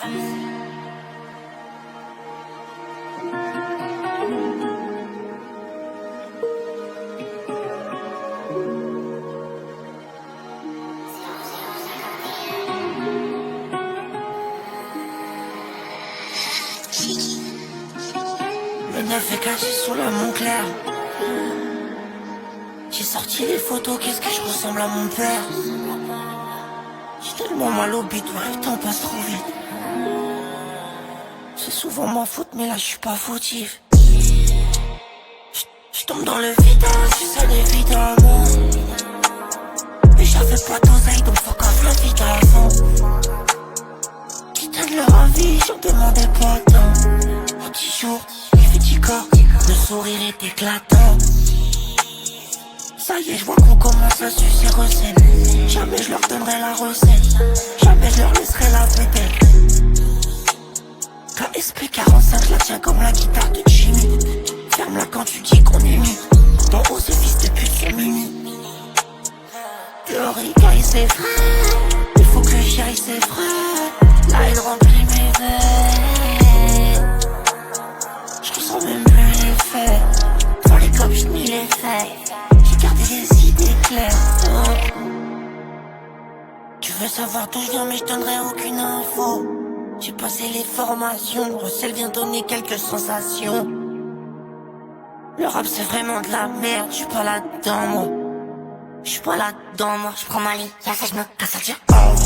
Le 9 est caché sous la Montclair. J'ai sorti les photos, qu'est-ce que je ressemble à mon père. J'ai tellement mal au bide, ouais, le temps passe trop vite. C'est souvent ma faute, mais là je suis pas fautif. J'tombe dans le vide, j'essaie évidemment. Mais j'avais pas d'oseille, donc fuck off la vie d'avant. Qui donnent leur avis, j'en demandais pas tant. En 10 jours, il fait 10 corps, le sourire est éclatant. Ça y est, je vois qu'on commence à sucer recette. Jamais je leur donnerai la recette. Jamais je leur laisserai la vedette. KSP 45, je la tiens comme la guitare de Jimmy. Ferme-la quand tu dis qu'on est mis. D'en haut, ce fils de pute sont mimi. Théorique, c'est vrai. Il faut que j'y aille, c'est vrai. Là, il remplit mes veines. Je ressens même plus les faits. Dans les copes, je nie les faits. J'ai gardé les idées claires. Tu veux savoir d'où je viens, mais je donnerai aucune info. J'ai passé les formations, Russell vient donner quelques sensations. Le rap c'est vraiment de la merde, j'suis pas là-dedans moi. J'suis pas là-dedans moi. J'prends ma lit, y'a ça, j'me casse la tire. Oh.